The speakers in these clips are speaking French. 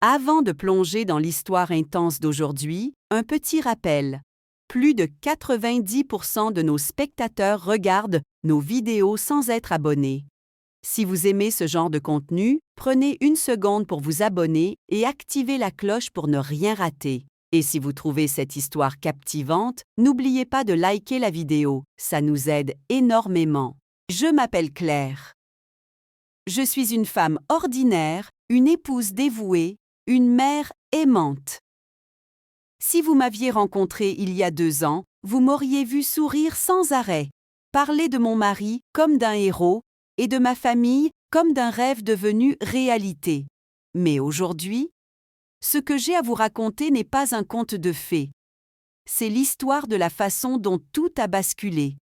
Avant de plonger dans l'histoire intense d'aujourd'hui, un petit rappel. Plus de 90% de nos spectateurs regardent nos vidéos sans être abonnés. Si vous aimez ce genre de contenu, prenez une seconde pour vous abonner et activez la cloche pour ne rien rater. Et si vous trouvez cette histoire captivante, n'oubliez pas de liker la vidéo, ça nous aide énormément. Je m'appelle Claire. Je suis une femme ordinaire, une épouse dévouée, une mère aimante. Si vous m'aviez rencontrée il y a 2 ans, vous m'auriez vu sourire sans arrêt, parler de mon mari comme d'un héros et de ma famille comme d'un rêve devenu réalité. Mais aujourd'hui, ce que j'ai à vous raconter n'est pas un conte de fées. C'est l'histoire de la façon dont tout a basculé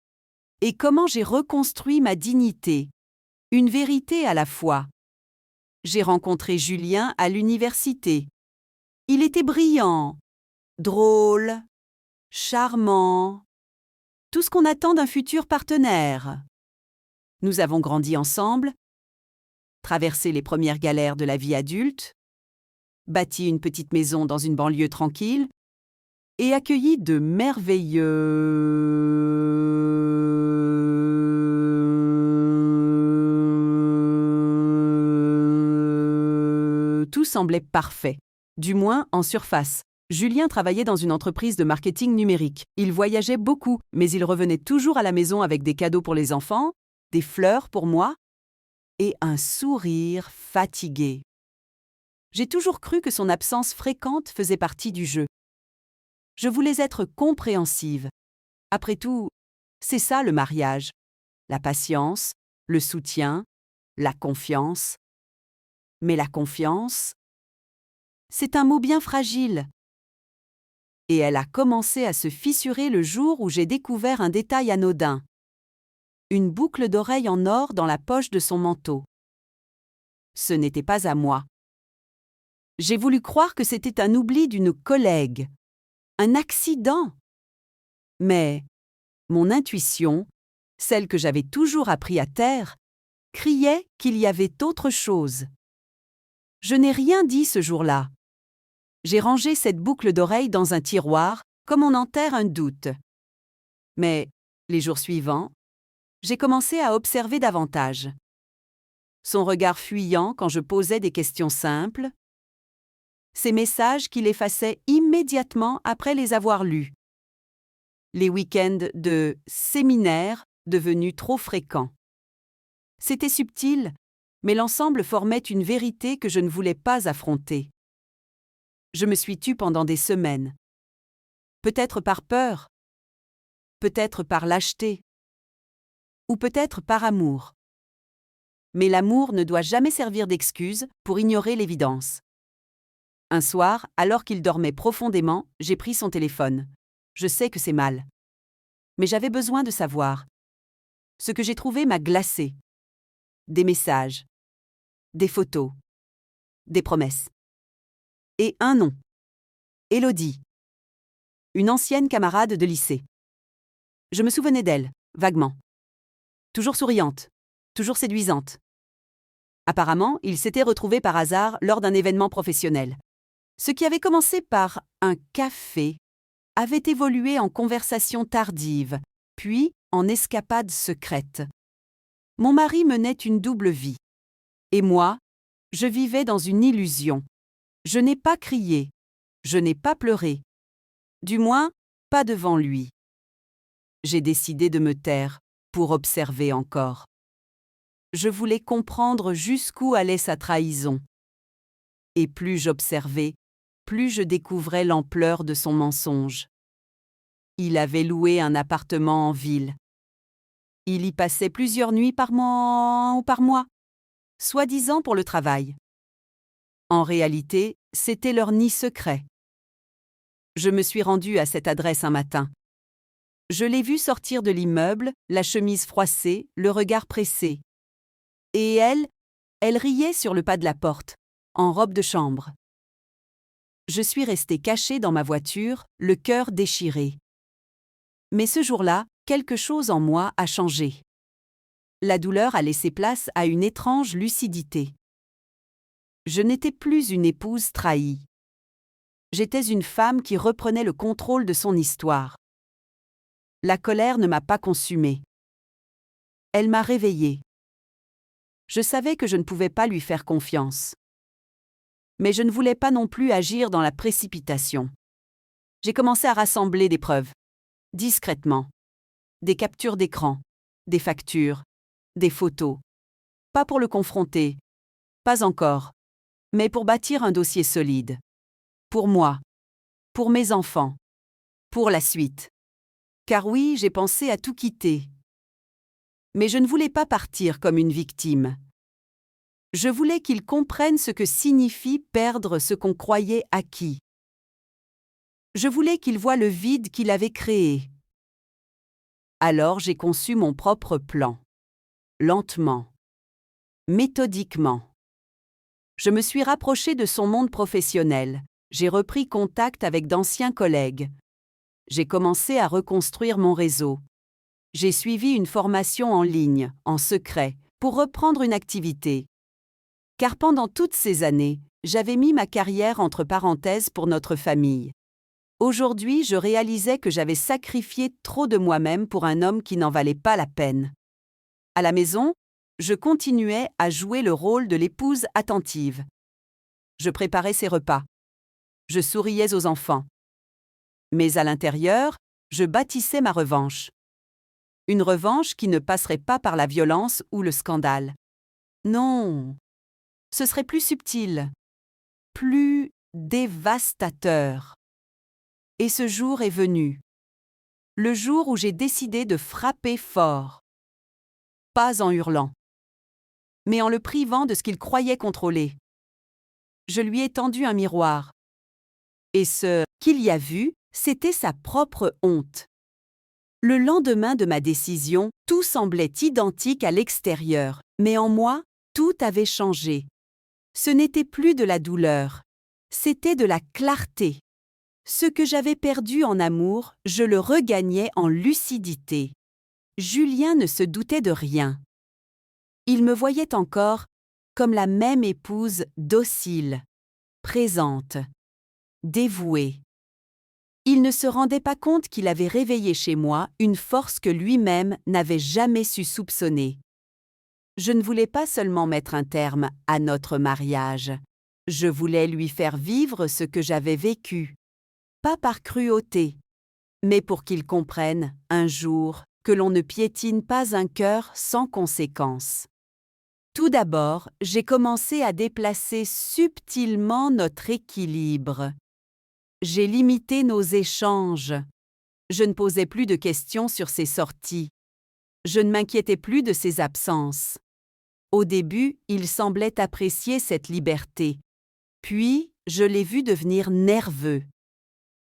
et comment j'ai reconstruit ma dignité. Une vérité à la fois. J'ai rencontré Julien à l'université. Il était brillant, drôle, charmant, tout ce qu'on attend d'un futur partenaire. Nous avons grandi ensemble, traversé les premières galères de la vie adulte, bâti une petite maison dans une banlieue tranquille et accueilli de Tout semblait parfait, du moins en surface. Julien travaillait dans une entreprise de marketing numérique. Il voyageait beaucoup, mais il revenait toujours à la maison avec des cadeaux pour les enfants, des fleurs pour moi et un sourire fatigué. J'ai toujours cru que son absence fréquente faisait partie du jeu. Je voulais être compréhensive. Après tout, c'est ça le mariage. La patience, le soutien, la confiance. Mais la confiance, c'est un mot bien fragile. Et elle a commencé à se fissurer le jour où j'ai découvert un détail anodin. Une boucle d'oreille en or dans la poche de son manteau. Ce n'était pas à moi. J'ai voulu croire que c'était un oubli d'une collègue, un accident. Mais mon intuition, celle que j'avais toujours appris à taire, criait qu'il y avait autre chose. Je n'ai rien dit ce jour-là. J'ai rangé cette boucle d'oreille dans un tiroir, comme on enterre un doute. Mais, les jours suivants, j'ai commencé à observer davantage. Son regard fuyant quand je posais des questions simples, ces messages qu'il effaçait immédiatement après les avoir lus, les week-ends de séminaire devenus trop fréquents. C'était subtil, mais l'ensemble formait une vérité que je ne voulais pas affronter. Je me suis tue pendant des semaines. Peut-être par peur, peut-être par lâcheté, ou peut-être par amour. Mais l'amour ne doit jamais servir d'excuse pour ignorer l'évidence. Un soir, alors qu'il dormait profondément, j'ai pris son téléphone. Je sais que c'est mal. Mais j'avais besoin de savoir. Ce que j'ai trouvé m'a glacé. Des messages, des photos, des promesses. Et un nom. Élodie. Une ancienne camarade de lycée. Je me souvenais d'elle, vaguement. Toujours souriante, toujours séduisante. Apparemment, ils s'étaient retrouvés par hasard lors d'un événement professionnel. Ce qui avait commencé par un café avait évolué en conversation tardive, puis en escapade secrète. Mon mari menait une double vie. Et moi, je vivais dans une illusion. Je n'ai pas crié, je n'ai pas pleuré. Du moins, pas devant lui. J'ai décidé de me taire pour observer encore. Je voulais comprendre jusqu'où allait sa trahison. Et plus j'observais, plus je découvrais l'ampleur de son mensonge. Il avait loué un appartement en ville. Il y passait plusieurs nuits par mois, soi-disant pour le travail. En réalité, c'était leur nid secret. Je me suis rendue à cette adresse un matin. Je l'ai vu sortir de l'immeuble, la chemise froissée, le regard pressé. Et elle riait sur le pas de la porte, en robe de chambre. Je suis restée cachée dans ma voiture, le cœur déchiré. Mais ce jour-là, quelque chose en moi a changé. La douleur a laissé place à une étrange lucidité. Je n'étais plus une épouse trahie. J'étais une femme qui reprenait le contrôle de son histoire. La colère ne m'a pas consumée. Elle m'a réveillée. Je savais que je ne pouvais pas lui faire confiance. Mais je ne voulais pas non plus agir dans la précipitation. J'ai commencé à rassembler des preuves, discrètement. Des captures d'écran, des factures, des photos. Pas pour le confronter, pas encore, mais pour bâtir un dossier solide. Pour moi, pour mes enfants, pour la suite. Car oui, j'ai pensé à tout quitter. Mais je ne voulais pas partir comme une victime. Je voulais qu'il comprenne ce que signifie perdre ce qu'on croyait acquis. Je voulais qu'il voie le vide qu'il avait créé. Alors j'ai conçu mon propre plan. Lentement. Méthodiquement. Je me suis rapprochée de son monde professionnel. J'ai repris contact avec d'anciens collègues. J'ai commencé à reconstruire mon réseau. J'ai suivi une formation en ligne, en secret, pour reprendre une activité. Car pendant toutes ces années, j'avais mis ma carrière entre parenthèses pour notre famille. Aujourd'hui, je réalisais que j'avais sacrifié trop de moi-même pour un homme qui n'en valait pas la peine. À la maison, je continuais à jouer le rôle de l'épouse attentive. Je préparais ses repas. Je souriais aux enfants. Mais à l'intérieur, je bâtissais ma revanche. Une revanche qui ne passerait pas par la violence ou le scandale. Non, ce serait plus subtil, plus dévastateur. Et ce jour est venu. Le jour où j'ai décidé de frapper fort. Pas en hurlant, mais en le privant de ce qu'il croyait contrôler. Je lui ai tendu un miroir. Et ce qu'il y a vu, c'était sa propre honte. Le lendemain de ma décision, tout semblait identique à l'extérieur, mais en moi, tout avait changé. Ce n'était plus de la douleur, c'était de la clarté. Ce que j'avais perdu en amour, je le regagnais en lucidité. Julien ne se doutait de rien. Il me voyait encore comme la même épouse docile, présente, dévouée. Il ne se rendait pas compte qu'il avait réveillé chez moi une force que lui-même n'avait jamais su soupçonner. Je ne voulais pas seulement mettre un terme à notre mariage. Je voulais lui faire vivre ce que j'avais vécu. Pas par cruauté, mais pour qu'il comprenne, un jour, que l'on ne piétine pas un cœur sans conséquence. Tout d'abord, j'ai commencé à déplacer subtilement notre équilibre. J'ai limité nos échanges. Je ne posais plus de questions sur ses sorties. Je ne m'inquiétais plus de ses absences. Au début, il semblait apprécier cette liberté. Puis, je l'ai vu devenir nerveux.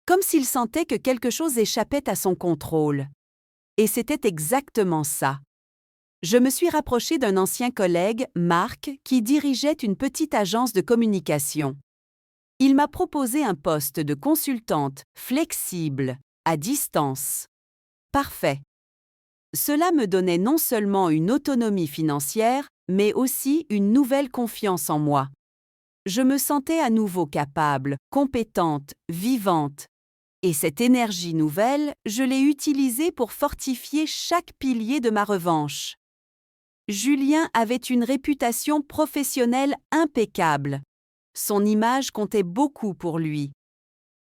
Comme s'il sentait que quelque chose échappait à son contrôle. Et c'était exactement ça. Je me suis rapprochée d'un ancien collègue, Marc, qui dirigeait une petite agence de communication. Il m'a proposé un poste de consultante flexible, à distance. Parfait. Cela me donnait non seulement une autonomie financière, mais aussi une nouvelle confiance en moi. Je me sentais à nouveau capable, compétente, vivante. Et cette énergie nouvelle, je l'ai utilisée pour fortifier chaque pilier de ma revanche. Julien avait une réputation professionnelle impeccable. Son image comptait beaucoup pour lui.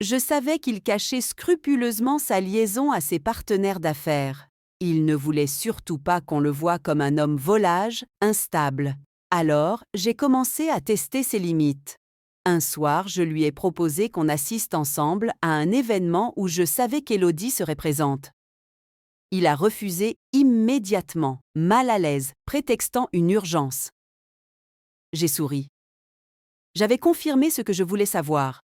Je savais qu'il cachait scrupuleusement sa liaison à ses partenaires d'affaires. Il ne voulait surtout pas qu'on le voie comme un homme volage, instable. Alors, j'ai commencé à tester ses limites. Un soir, je lui ai proposé qu'on assiste ensemble à un événement où je savais qu'Élodie serait présente. Il a refusé immédiatement, mal à l'aise, prétextant une urgence. J'ai souri. J'avais confirmé ce que je voulais savoir.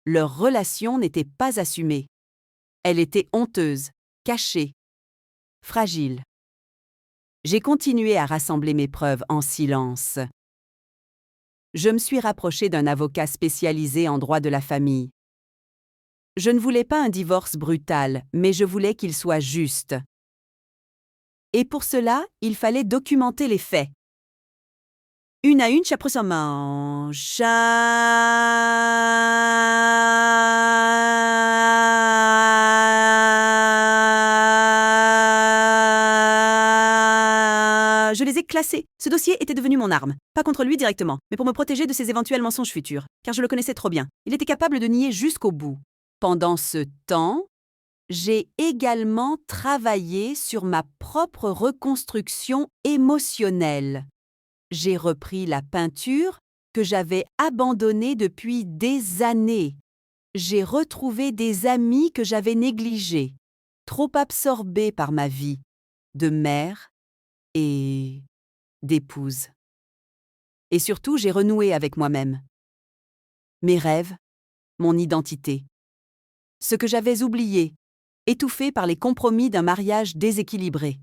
Leur relation n'était pas assumée. Elle était honteuse, cachée, fragile. J'ai continué à rassembler mes preuves en silence. Je me suis rapprochée d'un avocat spécialisé en droit de la famille. Je ne voulais pas un divorce brutal, mais je voulais qu'il soit juste. Et pour cela, il fallait documenter les faits. Une à une, chapeau sans manche. Je les ai classés. Ce dossier était devenu mon arme. Pas contre lui directement, mais pour me protéger de ses éventuels mensonges futurs, car je le connaissais trop bien. Il était capable de nier jusqu'au bout. Pendant ce temps, j'ai également travaillé sur ma propre reconstruction émotionnelle. J'ai repris la peinture que j'avais abandonnée depuis des années. J'ai retrouvé des amis que j'avais négligés, trop absorbés par ma vie de mère et d'épouse. Et surtout, j'ai renoué avec moi-même. Mes rêves, mon identité. Ce que j'avais oublié, étouffé par les compromis d'un mariage déséquilibré.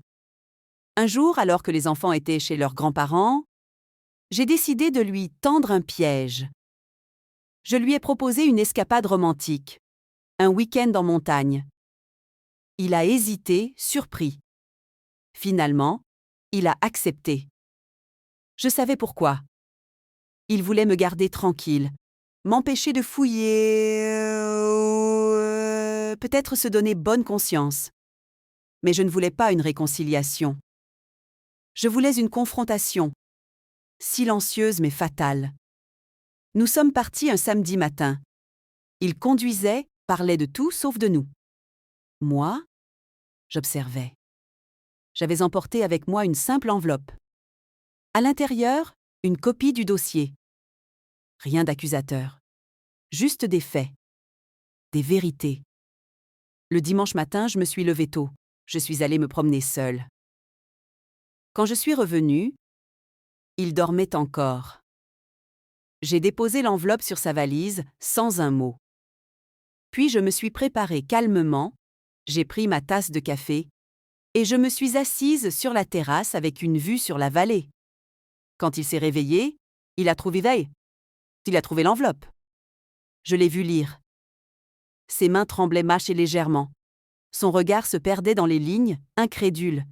Un jour, alors que les enfants étaient chez leurs grands-parents, j'ai décidé de lui tendre un piège. Je lui ai proposé une escapade romantique, un week-end en montagne. Il a hésité, surpris. Finalement, il a accepté. Je savais pourquoi. Il voulait me garder tranquille, m'empêcher de fouiller, peut-être se donner bonne conscience. Mais je ne voulais pas une réconciliation. Je voulais une confrontation, silencieuse mais fatale. Nous sommes partis un samedi matin. Il conduisait, parlait de tout sauf de nous. Moi, j'observais. J'avais emporté avec moi une simple enveloppe. À l'intérieur, une copie du dossier. Rien d'accusateur. Juste des faits. Des vérités. Le dimanche matin, je me suis levée tôt. Je suis allée me promener seule. Quand je suis revenue, il dormait encore. J'ai déposé l'enveloppe sur sa valise, sans un mot. Puis je me suis préparée calmement, j'ai pris ma tasse de café, et je me suis assise sur la terrasse avec une vue sur la vallée. Quand il s'est réveillé, il a trouvé l'enveloppe. Je l'ai vu lire. Ses mains tremblaient mâches et légèrement. Son regard se perdait dans les lignes, incrédule.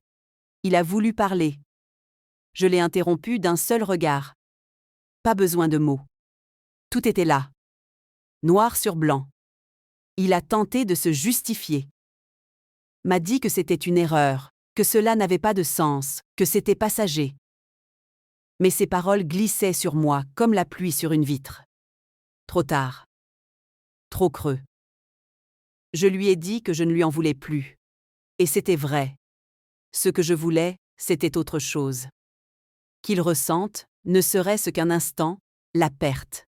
Il a voulu parler. Je l'ai interrompu d'un seul regard. Pas besoin de mots. Tout était là. Noir sur blanc. Il a tenté de se justifier. M'a dit que c'était une erreur, que cela n'avait pas de sens, que c'était passager. Mais ses paroles glissaient sur moi comme la pluie sur une vitre. Trop tard. Trop creux. Je lui ai dit que je ne lui en voulais plus. Et c'était vrai. Ce que je voulais, c'était autre chose. Qu'il ressente, ne serait-ce qu'un instant, la perte.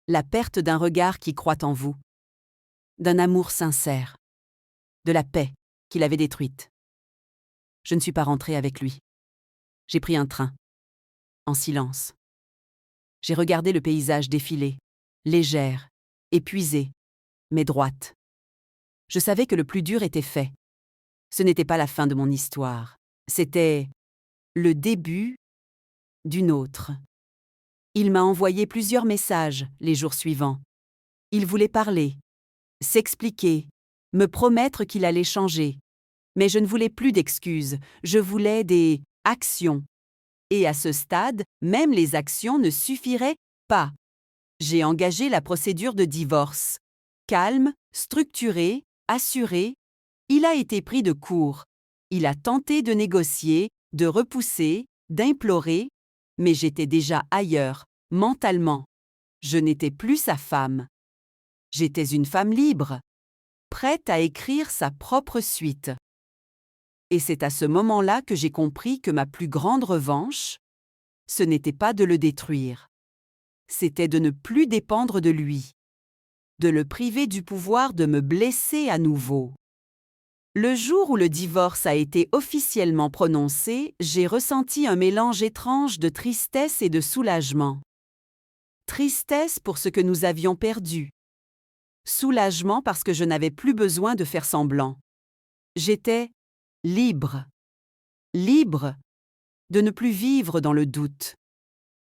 La perte d'un regard qui croit en vous. D'un amour sincère. De la paix qu'il avait détruite. Je ne suis pas rentrée avec lui. J'ai pris un train. En silence. J'ai regardé le paysage défiler, légère, épuisée, mais droite. Je savais que le plus dur était fait. Ce n'était pas la fin de mon histoire. C'était le début d'une autre. Il m'a envoyé plusieurs messages les jours suivants. Il voulait parler, s'expliquer, me promettre qu'il allait changer. Mais je ne voulais plus d'excuses, je voulais des actions. Et à ce stade, même les actions ne suffiraient pas. J'ai engagé la procédure de divorce. Calme, structuré, assuré, il a été pris de court. Il a tenté de négocier, de repousser, d'implorer, mais j'étais déjà ailleurs, mentalement. Je n'étais plus sa femme. J'étais une femme libre, prête à écrire sa propre suite. Et c'est à ce moment-là que j'ai compris que ma plus grande revanche, ce n'était pas de le détruire. C'était de ne plus dépendre de lui, de le priver du pouvoir de me blesser à nouveau. Le jour où le divorce a été officiellement prononcé, j'ai ressenti un mélange étrange de tristesse et de soulagement. Tristesse pour ce que nous avions perdu. Soulagement parce que je n'avais plus besoin de faire semblant. J'étais libre. Libre de ne plus vivre dans le doute.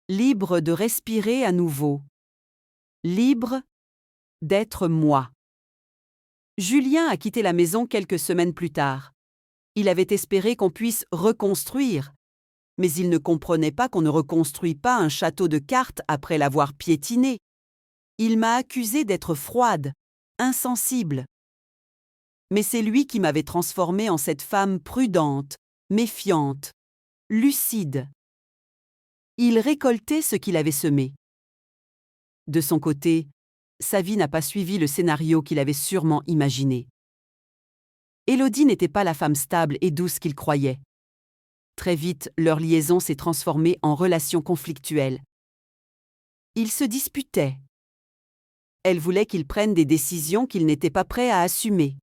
Libre de respirer à nouveau. Libre d'être moi. Julien a quitté la maison quelques semaines plus tard. Il avait espéré qu'on puisse reconstruire, mais il ne comprenait pas qu'on ne reconstruit pas un château de cartes après l'avoir piétiné. Il m'a accusée d'être froide, insensible. Mais c'est lui qui m'avait transformée en cette femme prudente, méfiante, lucide. Il récoltait ce qu'il avait semé. De son côté, sa vie n'a pas suivi le scénario qu'il avait sûrement imaginé. Élodie n'était pas la femme stable et douce qu'il croyait. Très vite, leur liaison s'est transformée en relation conflictuelle. Ils se disputaient. Elle voulait qu'il prenne des décisions qu'il n'était pas prêt à assumer.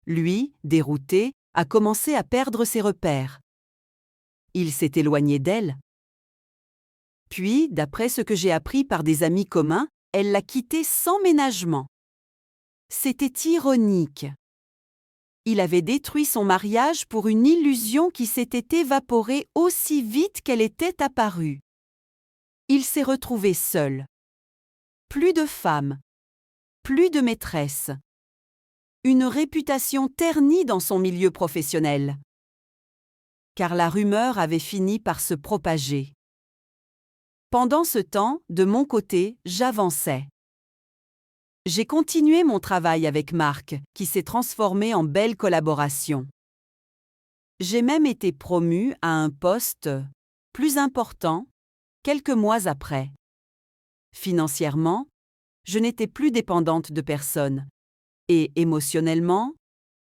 Lui, dérouté, a commencé à perdre ses repères. Il s'est éloigné d'elle. Puis, d'après ce que j'ai appris par des amis communs, elle l'a quitté sans ménagement. C'était ironique. Il avait détruit son mariage pour une illusion qui s'était évaporée aussi vite qu'elle était apparue. Il s'est retrouvé seul. Plus de femme, plus de maîtresse. Une réputation ternie dans son milieu professionnel. Car la rumeur avait fini par se propager. Pendant ce temps, de mon côté, j'avançais. J'ai continué mon travail avec Marc, qui s'est transformé en belle collaboration. J'ai même été promue à un poste plus important quelques mois après. Financièrement, je n'étais plus dépendante de personne. Et émotionnellement,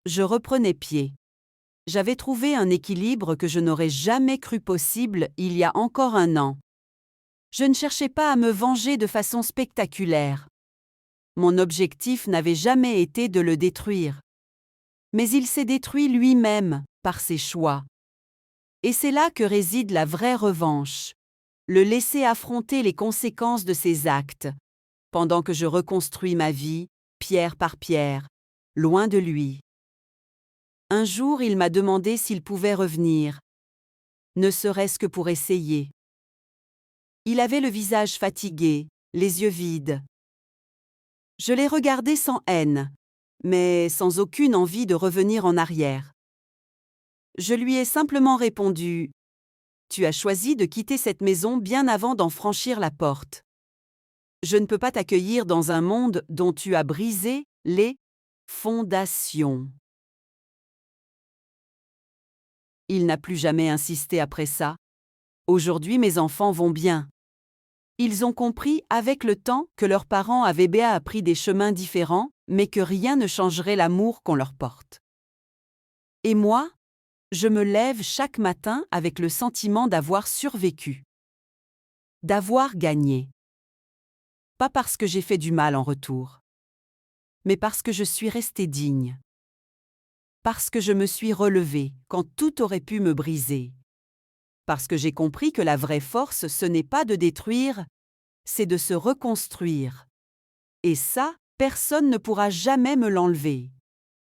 je reprenais pied. J'avais trouvé un équilibre que je n'aurais jamais cru possible il y a encore un an. Je ne cherchais pas à me venger de façon spectaculaire. Mon objectif n'avait jamais été de le détruire. Mais il s'est détruit lui-même par ses choix. Et c'est là que réside la vraie revanche. Le laisser affronter les conséquences de ses actes, pendant que je reconstruis ma vie, pierre par pierre, loin de lui. Un jour, il m'a demandé s'il pouvait revenir, ne serait-ce que pour essayer. Il avait le visage fatigué, les yeux vides. Je l'ai regardé sans haine, mais sans aucune envie de revenir en arrière. Je lui ai simplement répondu « Tu as choisi de quitter cette maison bien avant d'en franchir la porte. Je ne peux pas t'accueillir dans un monde dont tu as brisé les fondations. » Il n'a plus jamais insisté après ça. Aujourd'hui, mes enfants vont bien. Ils ont compris avec le temps que leurs parents avaient bien appris des chemins différents, mais que rien ne changerait l'amour qu'on leur porte. Et moi, je me lève chaque matin avec le sentiment d'avoir survécu, d'avoir gagné. Pas parce que j'ai fait du mal en retour, mais parce que je suis restée digne. Parce que je me suis relevée quand tout aurait pu me briser. Parce que j'ai compris que la vraie force, ce n'est pas de détruire, c'est de se reconstruire. Et ça, personne ne pourra jamais me l'enlever.